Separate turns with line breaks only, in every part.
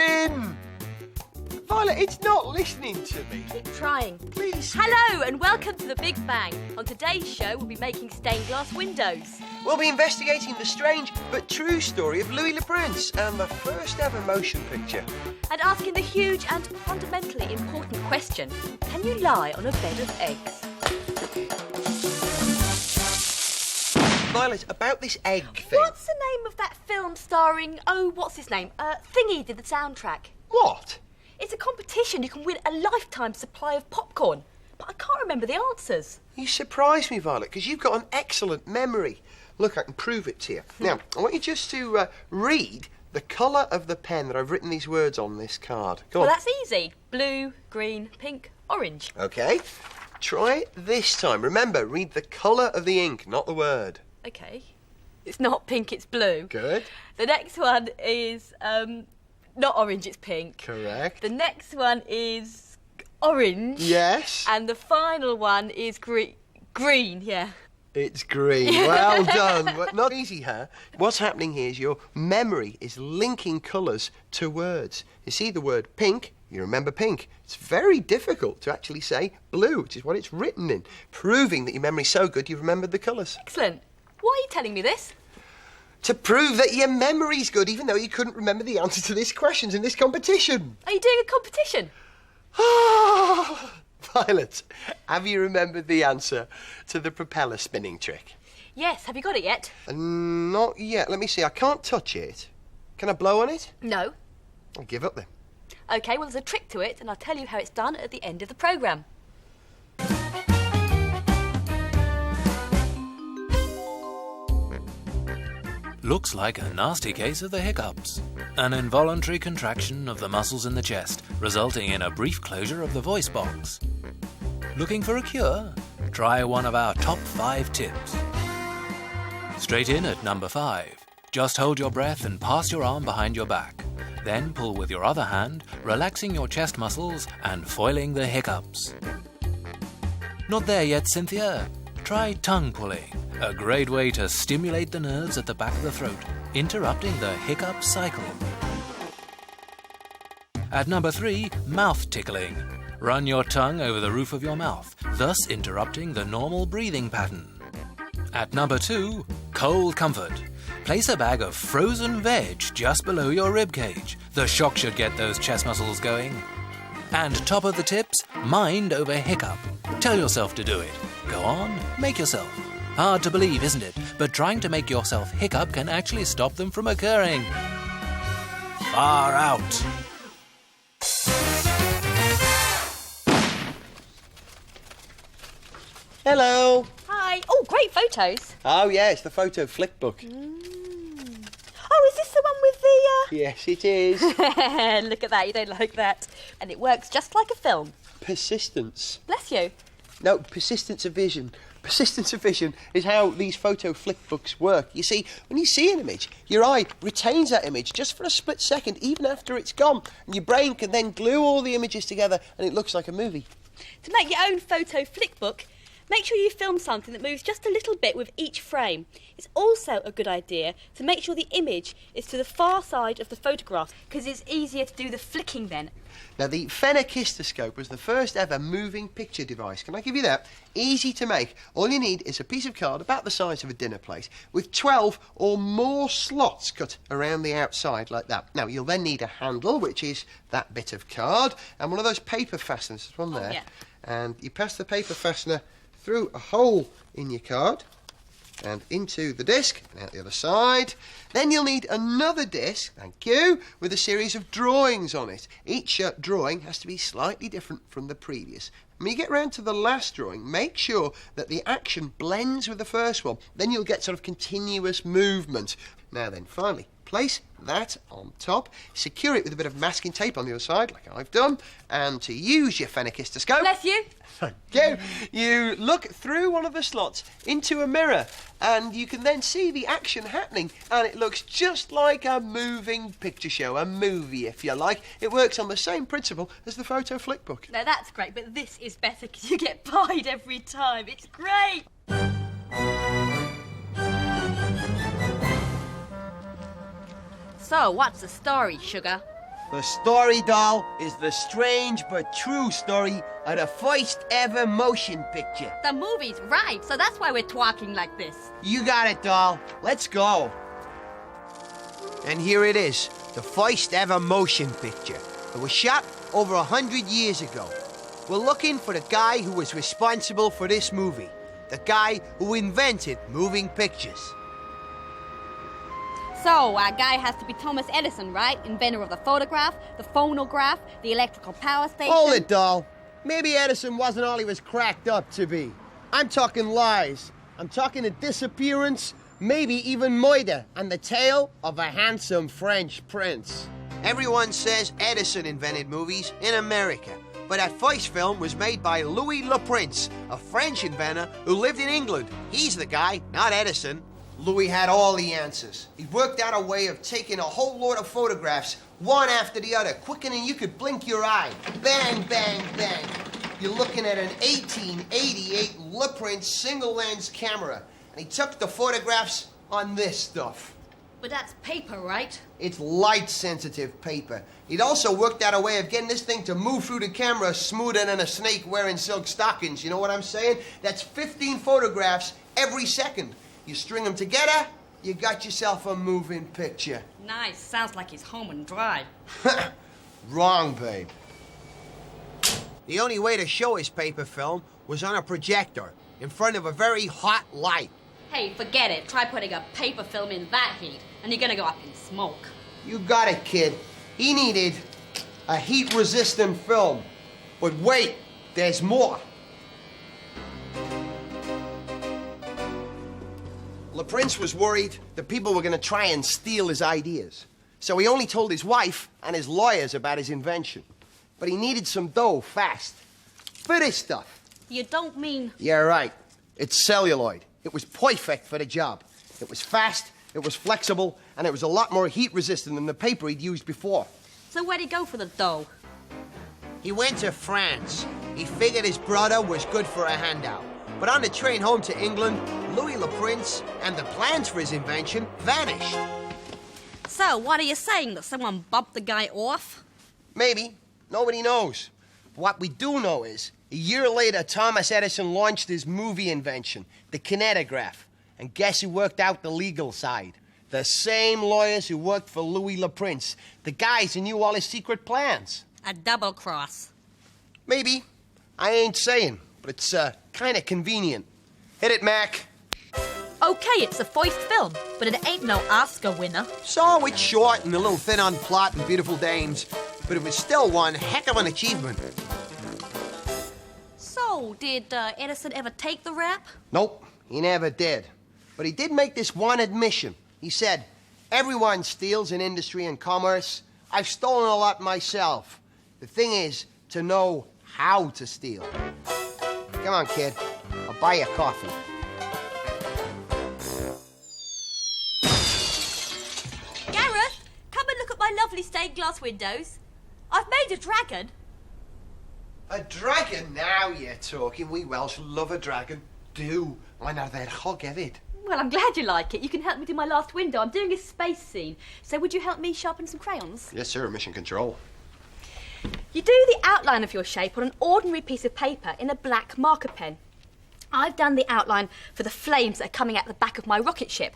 bin! Violet, it's not listening to me.
Keep trying.
Please.
Hello and welcome to The Big Bang. On today's show, we'll be making stained glass windows.
We'll be investigating the strange but true story of Louis Le Prince and the first ever motion picture.
And asking the huge and fundamentally important question, can you lie on a bed of eggs?
Violet, about this egg thing.
What's the name of that film starring, what's his name? Thingy did the soundtrack.
What?
It's a competition. You can win a lifetime supply of popcorn. But I can't remember the answers.
You surprise me, Violet, because you've got an excellent memory. Look, I can prove it to you. Now, I want you just to read the colour of the pen that I've written these words on this card. Go on.
Well, that's easy. Blue, green, pink, orange.
OK. Try this time. Remember, read the colour of the ink, not the word.
OK. It's not pink, it's blue.
Good.
The next one is, not orange, it's pink.
Correct.
The next one is orange.
Yes.
And the final one is green, yeah.
It's green. Well done. But not easy, huh? What's happening here is your memory is linking colours to words. You see the word pink, you remember pink. It's very difficult to actually say blue, which is what it's written in, proving that your memory's so good you've remembered the colours.
Excellent. Why are you telling me this?
To prove that your memory's good, even though you couldn't remember the answer to these questions in this competition.
Are you doing a competition?
Violet, have you remembered the answer to the propeller spinning trick?
Yes. Have you got it yet?
Not yet. Let me see. I can't touch it. Can I blow on it?
No.
I'll give up then.
OK, well, there's a trick to it, and I'll tell you how it's done at the end of the programme.
Looks like a nasty case of the hiccups. An involuntary contraction of the muscles in the chest, resulting in a brief closure of the voice box. Looking for a cure? Try one of our top 5 tips. Straight in at number 5. Just hold your breath and pass your arm behind your back. Then pull with your other hand, relaxing your chest muscles and foiling the hiccups. Not there yet, Cynthia? Try tongue pulling, a great way to stimulate the nerves at the back of the throat, interrupting the hiccup cycle. At number 3, mouth tickling. Run your tongue over the roof of your mouth, thus interrupting the normal breathing pattern. At number 2, cold comfort. Place a bag of frozen veg just below your rib cage. The shock should get those chest muscles going. And top of the tips, mind over hiccup. Tell yourself to do it. Go on, make yourself. Hard to believe, isn't it? But trying to make yourself hiccup can actually stop them from occurring. Far out.
Hello.
Hi. Oh, great photos.
Oh, yeah, it's the photo flick book.
Oh, is this the one with the,
Yes, it is.
Look at that, you don't like that. And it works just like a film.
Persistence.
Bless you.
No, persistence of vision. Persistence of vision is how these photo flick books work. You see, when you see an image, your eye retains that image just for a split second, even after it's gone. And your brain can then glue all the images together and it looks like a movie.
To make your own photo flick book, make sure you film something that moves just a little bit with each frame. It's also a good idea to make sure the image is to the far side of the photograph, because it's easier to do the flicking then.
Now, the phenakistoscope was the first ever moving picture device. Can I give you that? Easy to make. All you need is a piece of card about the size of a dinner plate with 12 or more slots cut around the outside like that. Now, you'll then need a handle, which is that bit of card, and one of those paper fasteners. There's one there.
Oh, yeah.
And you pass the paper fastener through a hole in your card and into the disc and out the other side. Then you'll need another disc, thank you, with a series of drawings on it. Each drawing has to be slightly different from the previous. When you get round to the last drawing, make sure that the action blends with the first one. Then you'll get sort of continuous movement. Now then, finally, place that on top, secure it with a bit of masking tape on the other side, like I've done, and to use your phenakistoscope...
Bless you.
Thank you. You look through one of the slots into a mirror, and you can then see the action happening, and it looks just like a moving picture show, a movie, if you like. It works on the same principle as the photo flick book.
No, that's great, but this is better because you get pied every time. It's great. So, what's the story, sugar?
The story, doll, is the strange but true story of the first ever motion picture.
The movie's right, so that's why we're talking like this.
You got it, doll. Let's go. And here it is, the first ever motion picture. It was shot over 100 years ago. We're looking for the guy who was responsible for this movie. The guy who invented moving pictures.
So, our guy has to be Thomas Edison, right? Inventor of the photograph, the phonograph, the electrical power station.
Hold it, doll. Maybe Edison wasn't all he was cracked up to be. I'm talking lies. I'm talking a disappearance, maybe even murder, and the tale of a handsome French prince. Everyone says Edison invented movies in America, but that first film was made by Louis Le Prince, a French inventor who lived in England. He's the guy, not Edison. Louis had all the answers. He worked out a way of taking a whole lot of photographs, one after the other, quicker than you could blink your eye. Bang, bang, bang. You're looking at an 1888 Le Prince single-lens camera, and he took the photographs on this stuff.
But that's paper, right?
It's light-sensitive paper. He'd also worked out a way of getting this thing to move through the camera smoother than a snake wearing silk stockings. You know what I'm saying? That's 15 photographs every second. You string them together, you got yourself a moving picture.
Nice. Sounds like he's home and dry.
Wrong, babe. The only way to show his paper film was on a projector in front of a very hot light.
Hey, forget it. Try putting a paper film in that heat, and you're gonna go up in smoke.
You got it, kid. He needed a heat-resistant film. But wait, there's more. Le Prince was worried that people were going to try and steal his ideas. So he only told his wife and his lawyers about his invention. But he needed some dough fast. For this stuff.
You don't mean...
Yeah, right. It's celluloid. It was perfect for the job. It was fast, it was flexible, and it was a lot more heat-resistant than the paper he'd used before.
So where'd he go for the dough?
He went to France. He figured his brother was good for a handout. But on the train home to England, Louis Le Prince and the plans for his invention vanished.
So, what are you saying? That someone bumped the guy off?
Maybe. Nobody knows. What we do know is, a year later, Thomas Edison launched his movie invention, the kinetograph. And guess who worked out the legal side? The same lawyers who worked for Louis Le Prince. The guys who knew all his secret plans.
A double cross.
Maybe. I ain't saying, but it's kind of convenient. Hit it, Mac.
Okay, it's the first film, but it ain't no Oscar winner.
So it's short and a little thin on plot and beautiful dames, but it was still one heck of an achievement.
So, did Edison ever take the rap?
Nope, he never did. But he did make this one admission. He said, everyone steals in industry and commerce. I've stolen a lot myself. The thing is to know how to steal. Come on, kid. I'll buy you coffee.
Gareth, come and look at my lovely stained glass windows. I've made a dragon.
A dragon? Now you're talking. We Welsh love a dragon. Do. I know that hog of it.
Well, I'm glad you like it. You can help me do my last window. I'm doing a space scene. So would you help me sharpen some crayons?
Yes, sir. Mission control.
You do the outline of your shape on an ordinary piece of paper in a black marker pen. I've done the outline for the flames that are coming out the back of my rocket ship.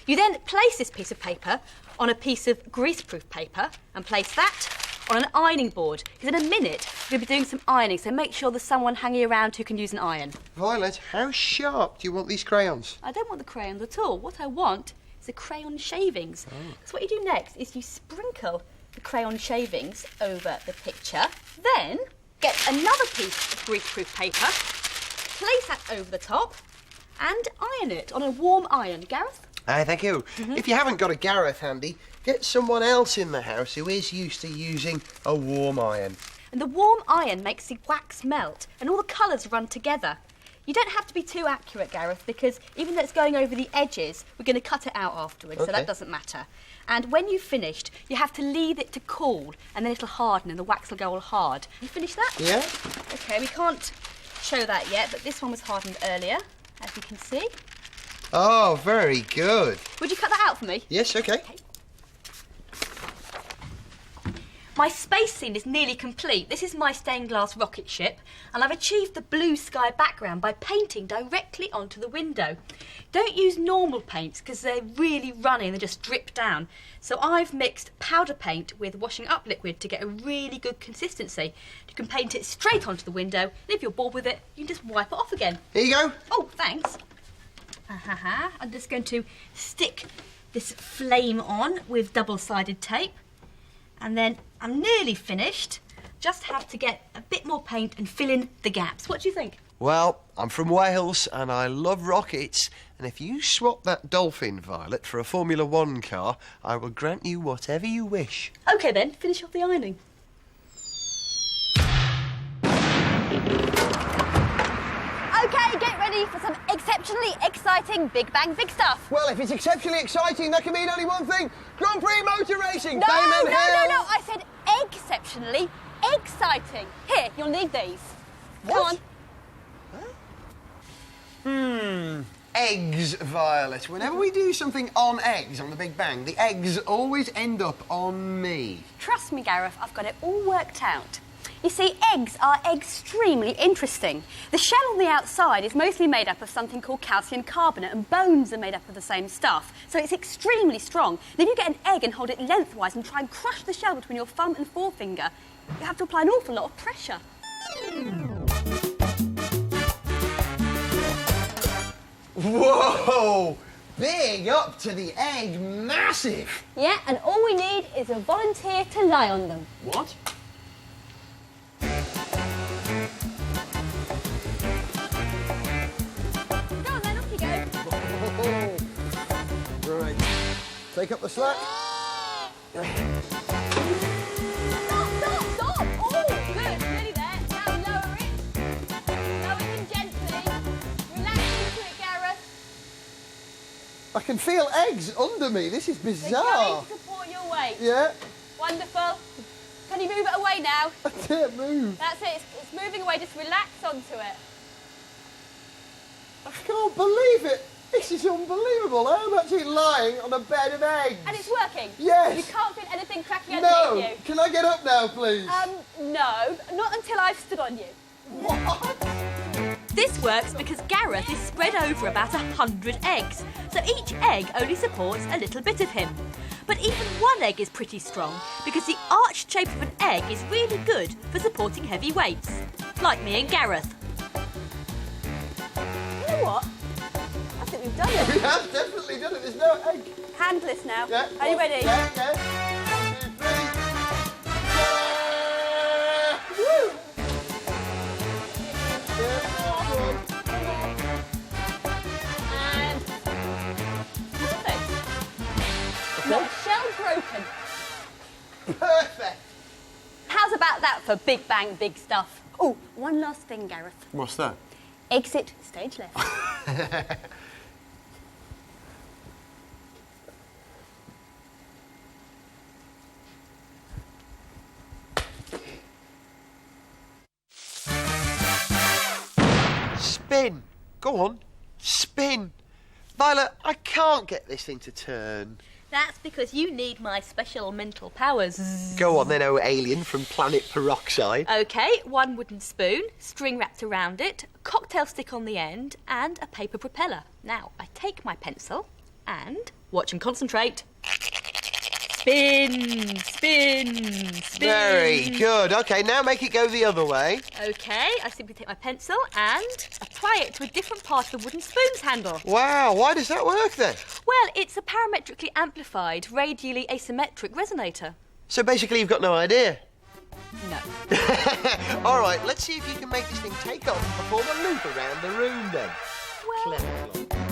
You then place this piece of paper on a piece of greaseproof paper and place that on an ironing board. Because in a minute, you're going to be doing some ironing, so make sure there's someone hanging around who can use an iron.
Violet, how sharp do you want these crayons?
I don't want the crayons at all. What I want is the crayon shavings. So what you do next is you sprinkle the crayon shavings over the picture, then get another piece of greaseproof paper, place that over the top, and iron it on a warm iron. Gareth?
Thank you. If you haven't got a Gareth handy, get someone else in the house who is used to using a warm iron.
And the warm iron makes the wax melt and all the colours run together. You don't have to be too accurate, Gareth, because even though it's going over the edges, we're going to cut it out afterwards, so that doesn't matter. And when you've finished, you have to leave it to cool, and then it'll harden and the wax will go all hard. You finished that?
Yeah.
Okay, we can't show that yet, but this one was hardened earlier, as you can see.
Oh, very good.
Would you cut that out for me?
Yes, okay.
My space scene is nearly complete. This is my stained glass rocket ship, and I've achieved the blue sky background by painting directly onto the window. Don't use normal paints because they're really runny and they just drip down. So I've mixed powder paint with washing up liquid to get a really good consistency. You can paint it straight onto the window, and if you're bored with it, you can just wipe it off again.
Here you go.
Oh, thanks. I'm just going to stick this flame on with double-sided tape. And then I'm nearly finished. Just have to get a bit more paint and fill in the gaps. What do you think?
Well, I'm from Wales and I love rockets. And if you swap that Dolphin, Violet, for a Formula 1 car, I will grant you whatever you wish.
OK then, finish off the ironing.
OK, get ready for some exceptionally exciting Big Bang Big stuff.
Well, if it's exceptionally exciting, that can mean only one thing. Grand Prix motor racing.
No, I said exceptionally exciting. Here, you'll need these.
What?
Come on.
Eggs, Violet. Whenever we do something on eggs on the Big Bang, the eggs always end up on me.
Trust me, Gareth, I've got it all worked out. You see, eggs are extremely interesting. The shell on the outside is mostly made up of something called calcium carbonate, and bones are made up of the same stuff. So it's extremely strong. And if you get an egg and hold it lengthwise and try and crush the shell between your thumb and forefinger, you have to apply an awful lot of pressure.
Whoa! Big up to the egg, massive!
Yeah, and all we need is a volunteer to lie on them.
What?
Go on then, off you go.
Right. Take up the slack.
Stop! Oh, good, nearly there. Now lower it. Lower him gently. Relax into it, Gareth.
I can feel eggs under me. This is
They're
bizarre.
going to support your weight.
Yeah.
Wonderful. Can you move it away now?
I can't move.
That's it. It's moving away. Just relax onto it.
I can't believe it. This is unbelievable. I'm actually lying on a bed of eggs.
And it's working?
Yes.
You can't feel anything cracking
No.
underneath you?
Can I get up now, please?
No. Not until I've stood on you.
What?
This works because Gareth is spread over about 100 eggs, so each egg only supports a little bit of him. But even one egg is pretty strong because the arched shape of an egg is really good for supporting heavy weights, like me and Gareth.
You know what? I think we've done it.
We have definitely done it. There's no egg.
Handless now.
Yeah.
Are you ready?
Yeah, yeah. 1, 2, 3. Yeah. Woo!
And perfect. Not shell broken.
Perfect.
How's about that for Big Bang Big stuff? Oh, one last thing, Gareth.
What's that?
Exit stage left.
Spin. Go on. Spin. Violet, I can't get this thing to turn.
That's because you need my special mental powers.
Go on then, oh alien from planet Peroxide.
OK, one wooden spoon, string wrapped around it, a cocktail stick on the end, and a paper propeller. Now, I take my pencil and watch and concentrate. Spin, spin, spin.
Very good. OK, now make it go the other way.
OK, I simply take my pencil and apply it to a different part of the wooden spoon's handle.
Wow, why does that work then?
Well, it's a parametrically amplified, radially asymmetric resonator.
So basically you've got no idea.
No.
All right, let's see if you can make this thing take off and perform a loop around the room then.
Well,
Clever.